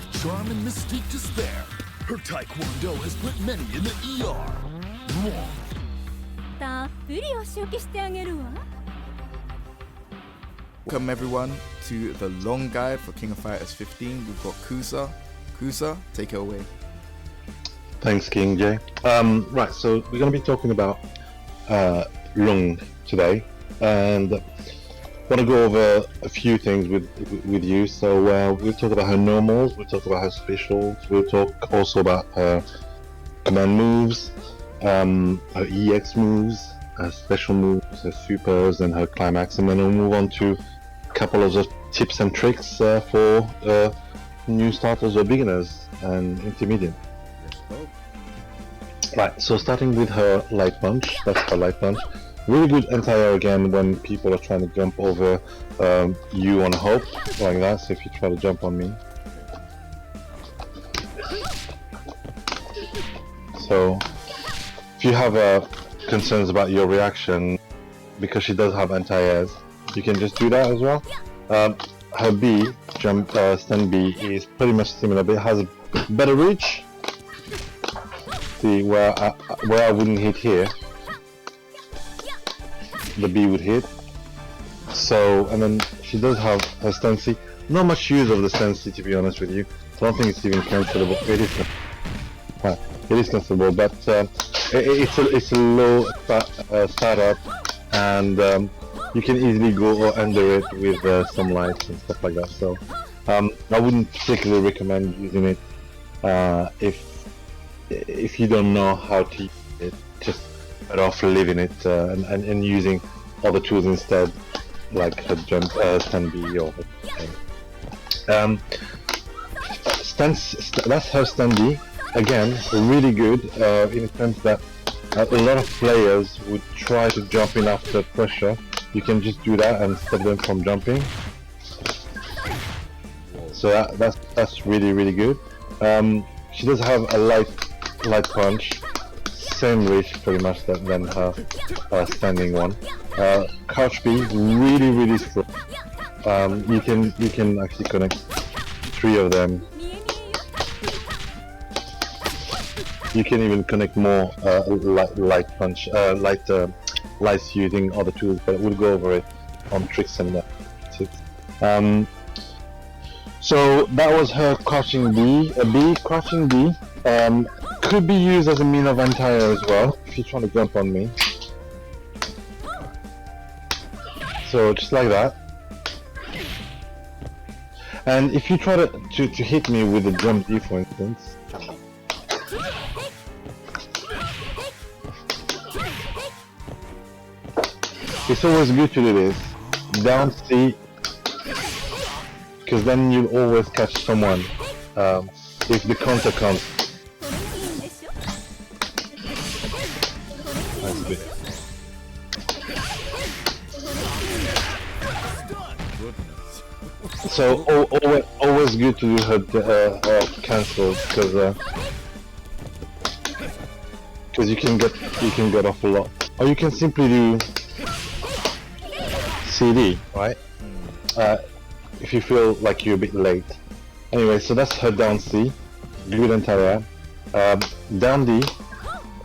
with charm and mystique to spare. Her taekwondo has put many in the ER. Luong. たっぷりお仕置きしてあげるわ。 Welcome everyone to the long guide for King of Fighters 15. We've got Kusa. Kusa, take it away. Thanks, King Jay. Right, so we're going to be talking about Luong today, and I want to go over a few things with you. So we'll talk about her normals, we'll talk about her specials, we'll talk also about her command moves, her EX moves, her special moves, her supers, and her climax, and then we'll move on to a couple of the tips and tricks for new starters or beginners and intermediate. Right, so starting with her light punch, that's her light punch. Really good anti-air again when people are trying to jump over you on hope, like that, so if you try to jump on me. So, if you have concerns about your reaction, because she does have anti-airs, you can just do that as well. Her B, jump stand B, is pretty much similar, but it has a better reach. See, where I wouldn't hit here, the B would hit. So, and then she does have her stand C. Not much use of the stand C, to be honest with you. I don't think it's even cancelable. It is cancelable, but it's a low startup, and you can easily go under it with some lights and stuff like that. So I wouldn't particularly recommend using it if you don't know how to use it. Just better off leaving it and using other tools instead, like her jump stand B or that's her stand B. Again, really good in the sense that a lot of players would try to jump in after pressure. You can just do that and stop them from jumping. So that's really good. She does have a light punch, same reach pretty much than her standing one. Couch B, really strong. You can actually connect 3 of them. You can even connect more light punch, lights using other tools, but we'll go over it on tricks and tips. So that was her crouching B. Crouching B could be used as a mean of anti-air as well, if you're trying to jump on me. So just like that. And if you try to hit me with the jump D, for instance, it's always good to do this. Down C, because then you'll always catch someone if the counter comes. That's good. So always good to do her cancel, because you can get off a lot, or you can simply do CD, right? If you feel like you're a bit late. Anyway, so that's her down C, good anti-air. Down D,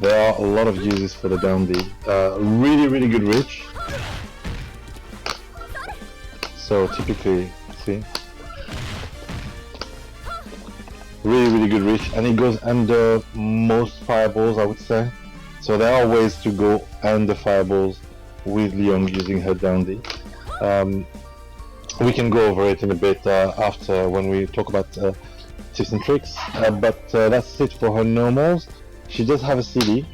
there are a lot of uses for the down D. Really good reach. So typically, see, really good reach, and it goes under most fireballs, I would say. So there are ways to go under fireballs with Luong using her down D. We can go over it in a bit after when we talk about tips and tricks, but that's it for her normals. She does have a CD,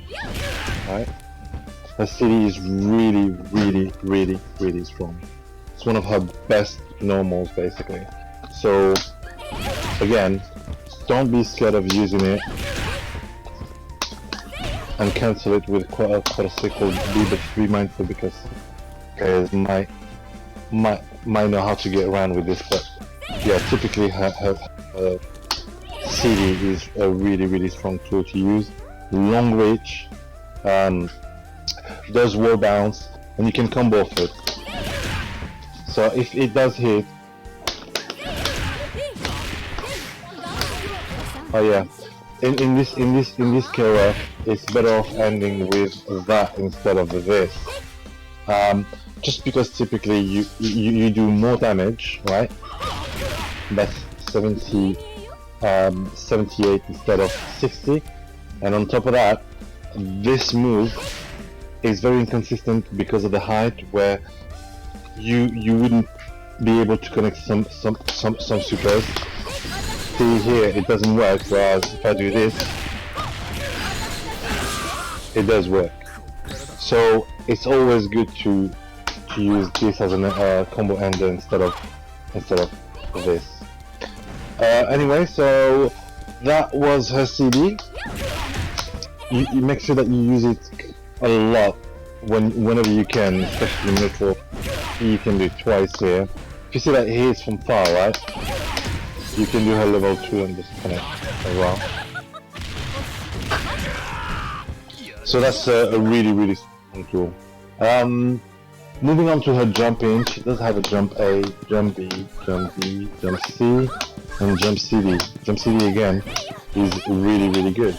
right? Her CD is really strong. It's one of her best normals, basically. So again, don't be scared of using it, and cancel it with quite a cycle B, but be mindful because players might know how to get around with this. But yeah, typically her CD is a really strong tool to use. Long reach, does wall bounce, and you can combo off it. So if it does hit, Oh yeah. In this KOF, it's better off ending with that instead of this. Just because typically you do more damage, right? That's 78 instead of 60, and on top of that, this move is very inconsistent because of the height, where you wouldn't be able to connect some supers. See here, it doesn't work, whereas if I do this, it does work. So it's always good to use this as a combo ender instead of this. Anyway, so that was her CD. You make sure that you use it a lot whenever you can, especially in neutral. You can do it twice here. If you see that here is from far, right? You can do her level 2 and just connect as well. So that's a really strong tool. Moving on to her jump in, she does have a jump A, jump B, jump D, jump C, and jump CD. Jump CD again is really good.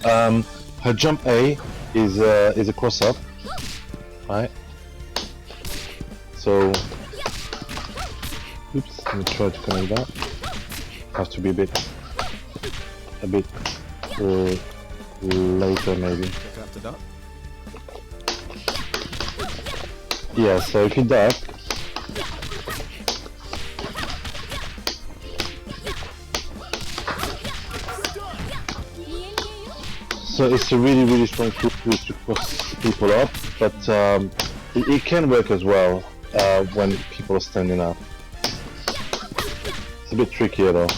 Her jump A is a cross up, right? So, oops, let me try to connect that. Have to be a bit later maybe. After that. Yeah, so if you duck, so it's a really strong tool to cross people up, but it can work as well when people are standing up. It's a bit trickier though,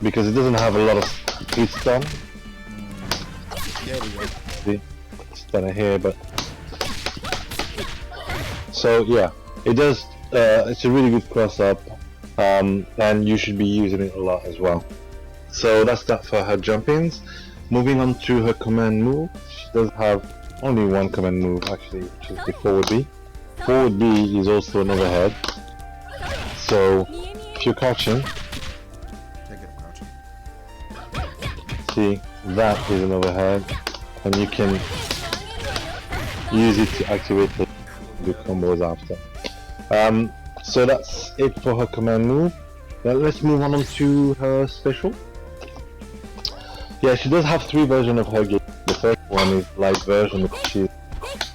because it doesn't have a lot of hit stun. There we go. See, stunner here, but so yeah, it does. It's a really good cross up, and you should be using it a lot as well. So that's that for her jump ins. Moving on to her command move, she does have only one command move actually, which is the forward B. Forward B is also an overhead. So if you're crouching, see that is an overhead, and you can use it to activate the combos after. So that's it for her command move. Now let's move on to her special. Yeah, she does have 3 versions of her game. The first one is light version, which is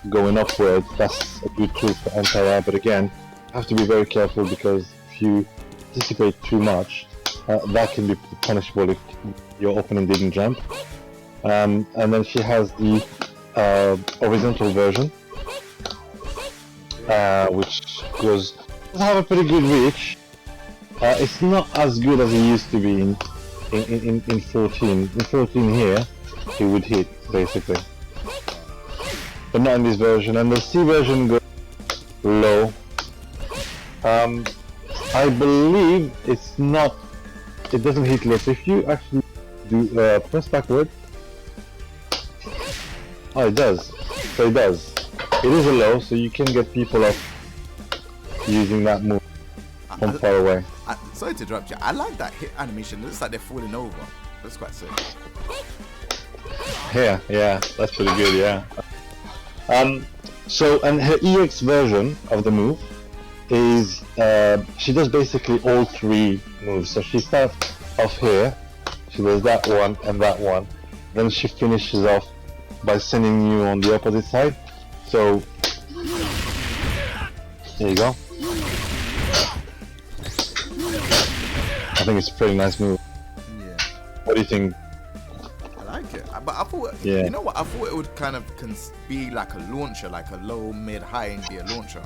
going upwards. That's a good tool for anti-air, but again, you have to be very careful, because if you anticipate too much, that can be punishable if your opponent didn't jump. And then she has the horizontal version, which does have a pretty good reach. It's not as good as it used to be in 14. In 14 here, it would hit basically, but not in this version. And the C version goes low. I believe it's not. It doesn't hit low. So if you actually do press backward, oh, it does. So it does. It is a low, so you can get people off using that move from far away. Sorry to interrupt you. I like that hit animation. It looks like they're falling over. That's quite sick. Yeah, that's pretty good. Yeah. So, and her EX version of the move is she does basically all 3 moves. So she starts off here. She does that one and that one. Then she finishes off by sending you on the opposite side. So there you go. I think it's a pretty nice move. Yeah. What do you think? I like it. But I thought, Yeah. you know what? I thought it would kind of be like a launcher, like a low, mid, high, and be a launcher.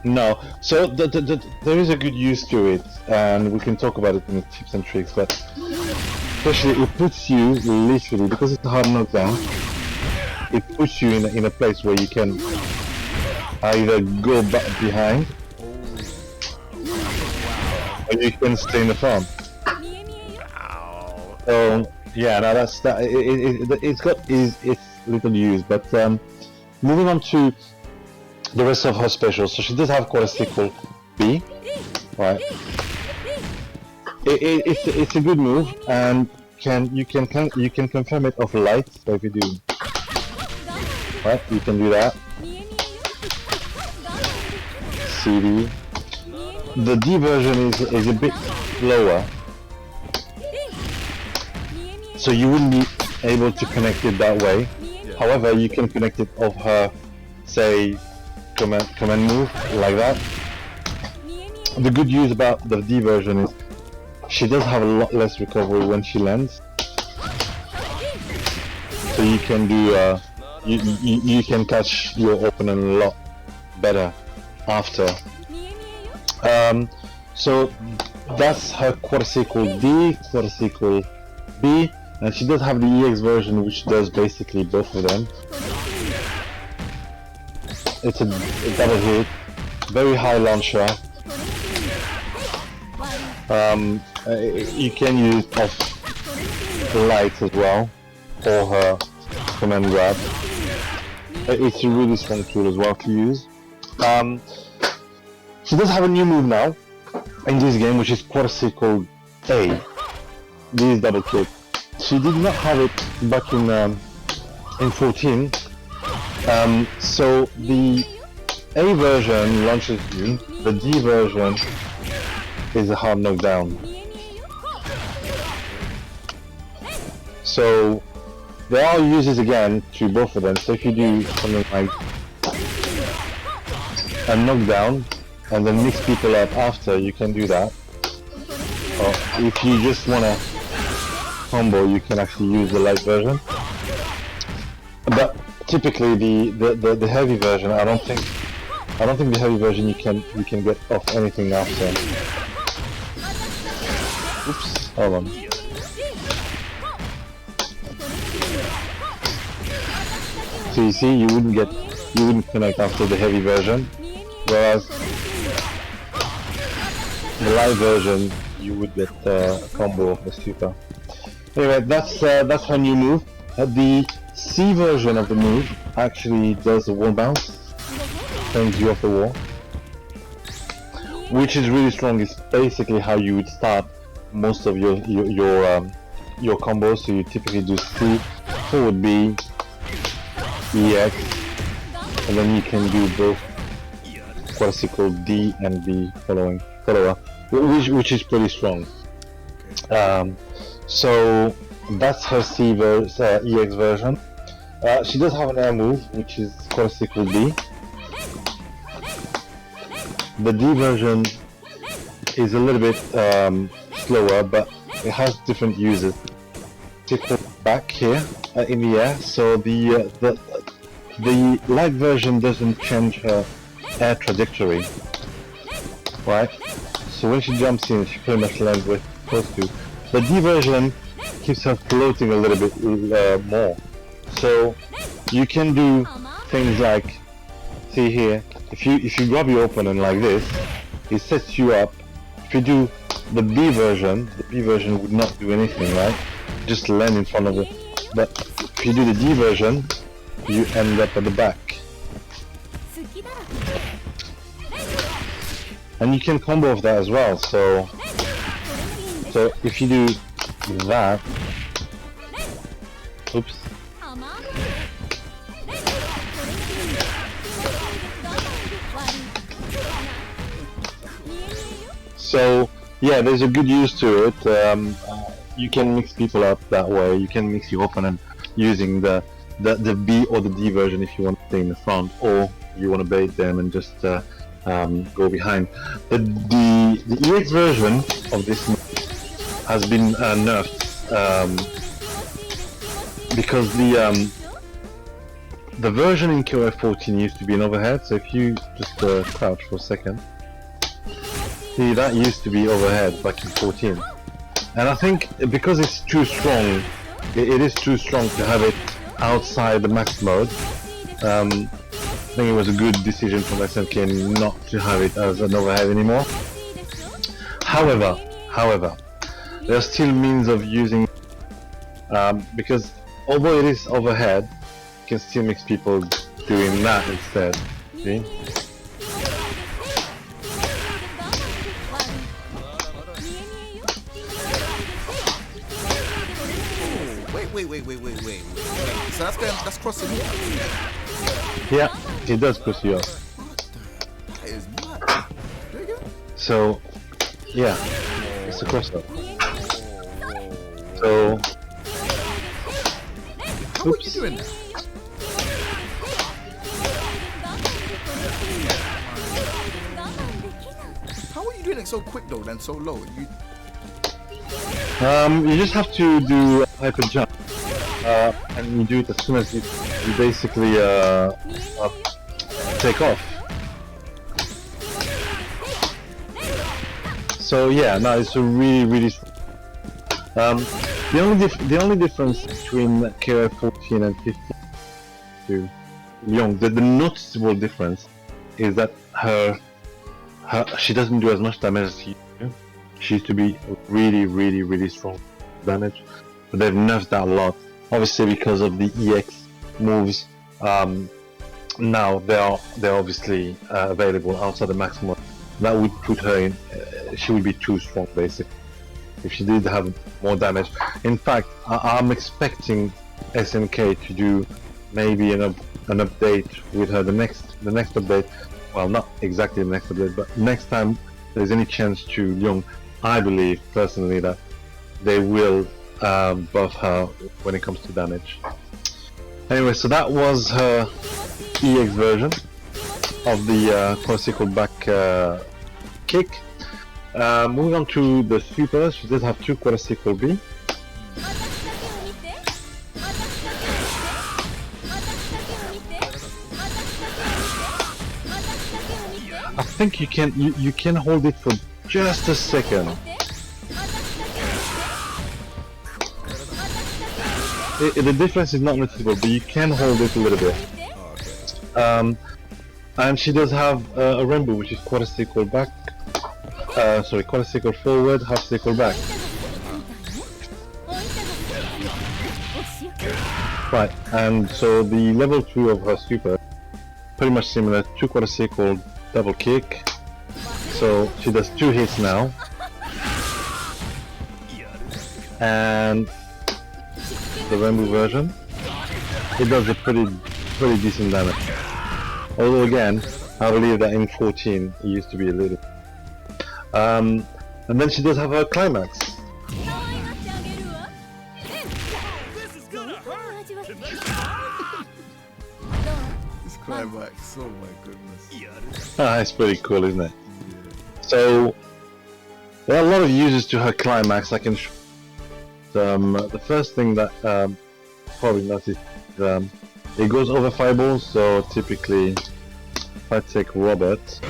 No. So there is a good use to it, and we can talk about it in the tips and tricks. But especially, it puts you literally, because it's a hard knockdown. It puts you in a place where you can either go back behind, or you can stay in the front. So yeah, now that's that. It's got its little use, but moving on to the rest of her specials. So she does have quite a sickle B, right? it's a good move, and you can confirm it off light. So if you do, right, you can do that. CD. The D version is a bit lower, so you wouldn't be able to connect it that way. However, you can connect it off her, say, command move like that. The good news about the D version is she does have a lot less recovery when she lands, so you can do you can catch your opponent a lot better after. So that's her quadricycle D, quadricycle B, and she does have the EX version, which does basically both of them. It's a double hit, very high launcher. You can use it off lights as well, or her command grab. It's a really strong tool as well to use. She does have a new move now in this game, which is quadricycle A. This is double kick. She did not have it back in 14. So the A version launches you, the D version is a hard knockdown. So there are uses again to both of them. So if you do something like a knockdown and then mix people up after, you can do that. Or if you just wanna combo, you can actually use the light version. But typically the heavy version, I don't think the heavy version you can get off anything after. Oops, hold on. So you see, you wouldn't connect after the heavy version, whereas the light version you would get a combo of the super. Anyway, that's her new move. The C version of the move actually does a wall bounce, turns you off the wall, which is really strong. It's basically how you would start most of your combos. So you typically do C, forward B, EX, and then you can do both quadricycle D and B follower, which is pretty strong. So that's her EX version. She does have an air move, which is quadricycle D. The D version is a little bit slower, but it has different uses. Tickle back here in the air, so the light version doesn't change her air trajectory, right? So when she jumps in, she pretty much lands where she's supposed to. The D version keeps her floating a little bit more. So you can do things like, see here, if you grab your opponent like this, it sets you up. If you do the B version would not do anything, right? Just land in front of it. But if you do the D version, you end up at the back. And you can combo with that as well. So if you do that, oops. So yeah, there's a good use to it. You can mix people up that way. You can mix your opponent using the B or the D version if you want to stay in the front, or you want to bait them and just go behind. The EX version of this has been nerfed because the version in KOF 14 used to be an overhead. So if you just crouch for a second, see, that used to be overhead back in 14, and I think because it's too strong, it is too strong to have it outside the max mode. I think it was a good decision from SNK not to have it as an overhead anymore. However, there are still means of using because although it is overhead, you can still mix people doing that instead. See? Wait. So that's crossing me out. Yeah, it does cross you up. That is mad. Do it again. So, yeah, it's a cross up. So, How are you doing that? How are you doing it so quick though, then so low? you just have to do hyper jump, and you do it as soon as you basically take off. So yeah, no, it's a really. The only difference between KOF 14 and 15 to Luong, the noticeable difference is that she doesn't do as much damage as she used to. She used to be really strong damage, but they've nerfed that a lot. Obviously because of the EX moves. Now they're obviously available outside the maximum. That would put her in. She would be too strong basically if she did have more damage. In fact, I'm expecting SNK to do maybe an update with her. The next update. Well, not exactly the next update, but next time there's any chance to Luong, I believe personally that they will buff her when it comes to damage. Anyway, so that was her EX version of the classical back kick. Moving on to the super, she does have two quadruple B. I think you can hold it for just a second. The difference is not noticeable, but you can hold it a little bit. And she does have a rainbow, which is quarter circle back. Quarter circle forward, half circle back. Right, and so the level 2 of her super, pretty much similar, 2 quarter circle double kick. So she does 2 hits now. And the rainbow version, it does a pretty decent damage. Although again, I believe that in 14 it used to be a little. And then she does have her climax. This climax, oh my goodness. It's pretty cool, isn't it? So there are a lot of uses to her climax. I can. The first thing that probably noticed is it goes over fireballs. So typically, if I take Robert,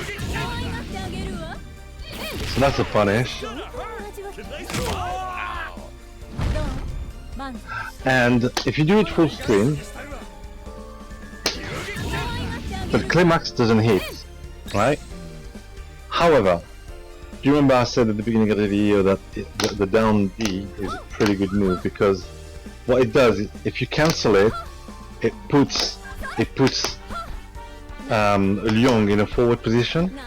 so that's a punish. And if you do it full screen, but climax doesn't hit, right? However, do you remember I said at the beginning of the video that the down D is a pretty good move, because what it does is if you cancel it, it puts Luong in a forward position.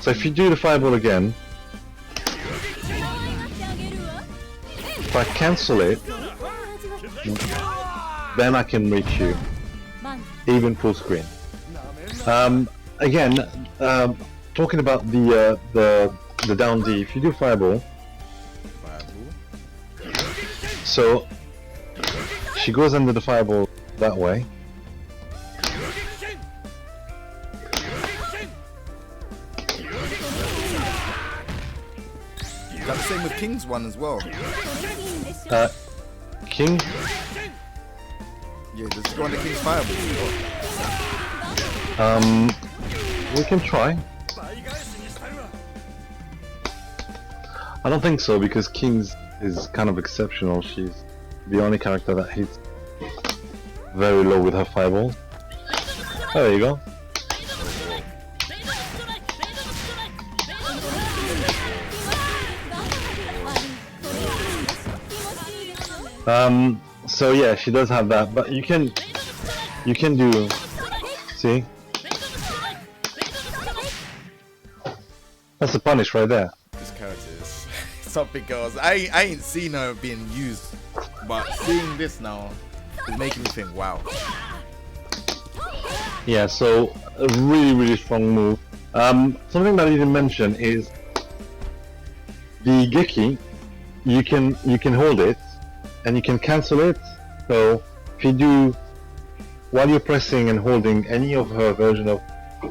So if you do the fireball again, if I cancel it, then I can reach you, even full screen. Again, talking about the down D, if you do fireball, so she goes under the fireball that way. Is that the same with King's one as well? King? Yeah, does it go on the King's fireball? We can try. I don't think so, because King's is kind of exceptional. She's the only character that hits very low with her fireball. Oh, there you go. So yeah, she does have that, but you can do, see? That's a punish right there. This character is something else. I ain't seen her being used but seeing this now is making me think, wow. Yeah, so a really strong move. Something that I didn't mention is the Geki. You can hold it and you can cancel it. So if you do, while you're pressing and holding any of her version of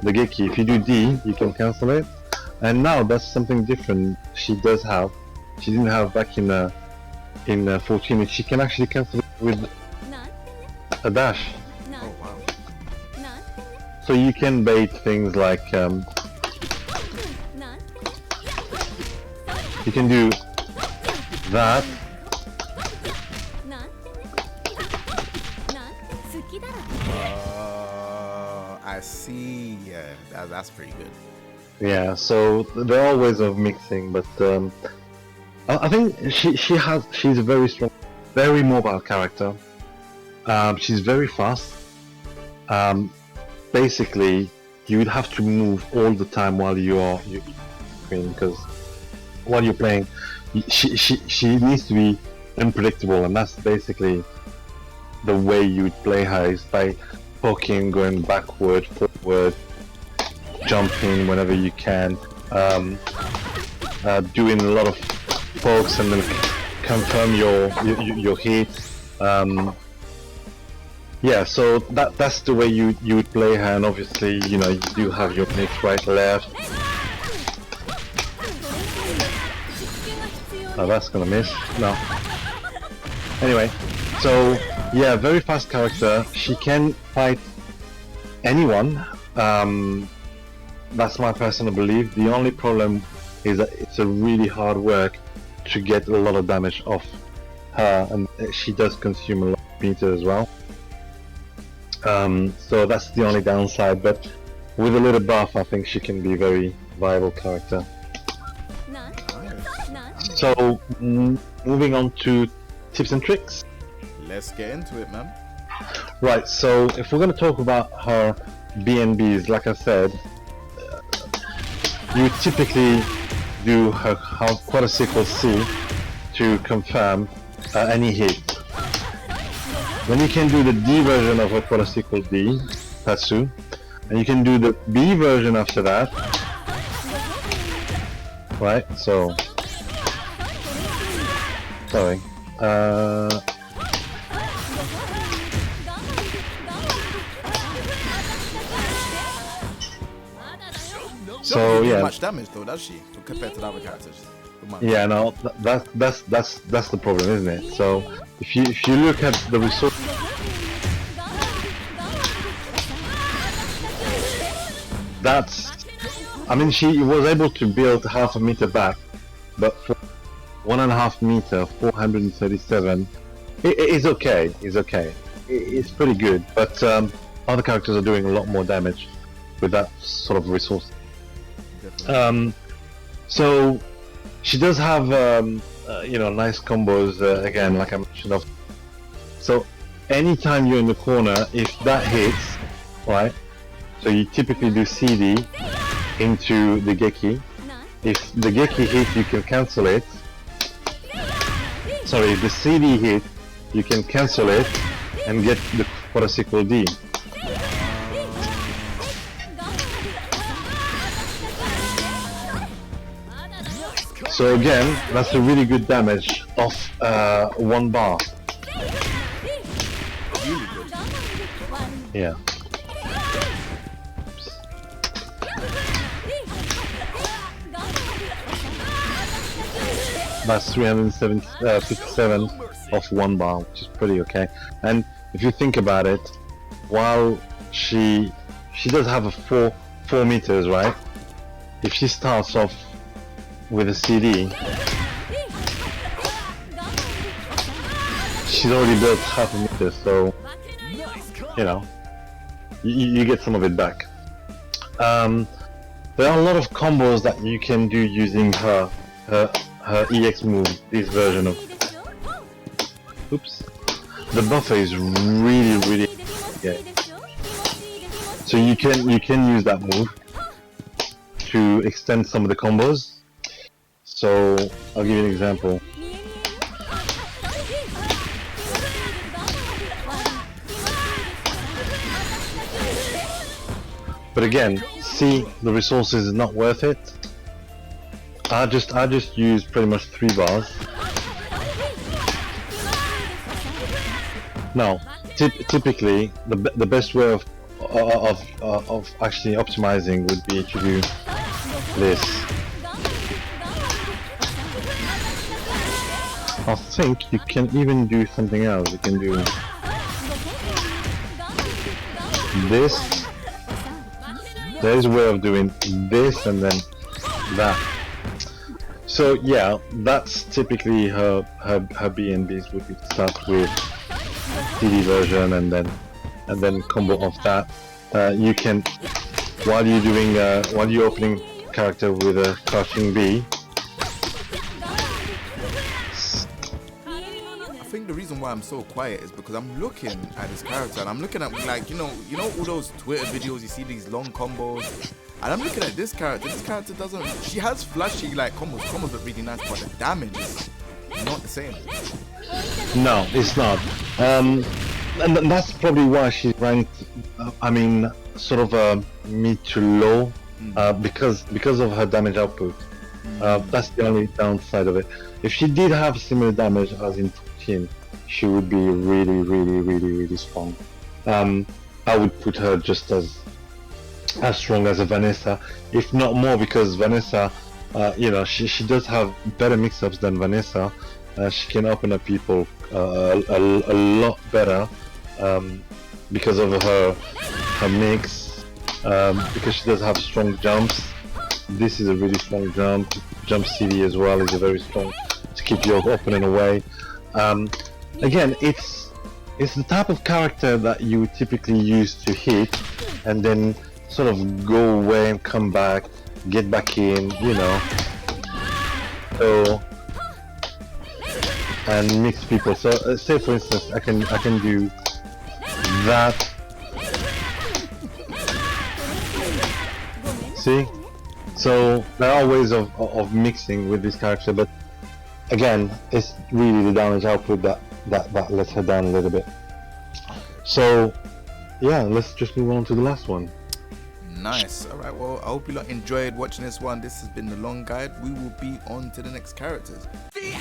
the Geki, if you do D, you can cancel it. And now that's something different. She does have. She didn't have back in 14. She can actually cancel it with a dash. Oh wow. So you can bait things like you can do that. I see. Yeah, that's pretty good. Yeah, so there are ways of mixing, but I think she's a very strong, very mobile character. She's very fast. Basically, you would have to move all the time while you're playing, because while you're playing, she needs to be unpredictable, and that's basically the way you would play her, is by poking, going backward, forward, jumping whenever you can, doing a lot of pokes and then confirm your hit. Yeah, so that's the way you would play her, and obviously, you know, you do have your mix right, left. Oh, that's gonna miss. No. Anyway, so yeah, very fast character. She can fight anyone. That's my personal belief. The only problem is that it's a really hard work to get a lot of damage off her, and she does consume a lot of meter as well. So that's the only downside, but with a little buff, I think she can be a very viable character. So, moving on to tips and tricks. Let's get into it, man. Right, so if we're going to talk about her BNBs, like I said, you typically do her quadricycle C to confirm any hit. Then you can do the D version of a quadricycle D, Tatsu, and you can do the B version after that. Right, so sorry. So Not yeah, much damage though, does she, compared to the other characters? yeah, no, that's the problem, isn't it? So if you look at the resource, I mean, she was able to build half a meter back, but for 1.5 meter, 437, it is okay. It's okay. It's pretty good, but other characters are doing a lot more damage with that sort of resource. So she does have you know, nice combos again, like I mentioned. So anytime you're in the corner, if that hits, right? So you typically do CD into the Geki. If the Geki hits, you can cancel it. Sorry, if the CD hit, you can cancel it and get the quadricycle D. So again, that's a really good damage off 1 bar. Yeah. That's 357 off 1 bar, which is pretty okay. And if you think about it, while she does have a 4 meters, right? If she starts off with a CD, she's already built half a meter, so you know, you get some of it back. There are a lot of combos that you can do using her EX move, this version of. Oops. The buffer is really good. So you can use that move to extend some of the combos. So I'll give you an example. But again, see, the resources is not worth it. I just use pretty much 3 bars. Now, typically, the best way of actually optimizing would be to do this. I think you can even do something else. You can do this. There's a way of doing this and then that. So yeah, that's typically her B&Bs would be to start with CD version and then combo of that. You can, while you're opening character with a crouching B. I think the reason why I'm so quiet is because I'm looking at this character and I'm looking at, like, you know all those Twitter videos, you see these long combos, and I'm looking at this character. This character doesn't, she has flashy like combos look really nice, but the damage is not the same. No, it's not. And that's probably why she's ranked, I mean, sort of mid to low, because of her damage output. That's the only downside of it. If she did have similar damage as in 14, she would be really strong. I would put her just as strong as a Vanessa, if not more, because Vanessa, you know, she does have better mix-ups than Vanessa. She can open up people a lot better because of her mix, because she does have strong jumps. This is a really strong jump. Jump CD as well is a very strong to keep your opponent away. Again, it's the type of character that you would typically use to hit and then sort of go away and come back, get back in, you know. So, and mix people. So say for instance, I can do that. See? So there are ways of mixing with this character, but again, it's really the damage output that lets her down a little bit. So yeah, let's just move on to the last one. Nice. Alright, well, I hope you lot enjoyed watching this one. This has been the long guide. We will be on to the next characters. The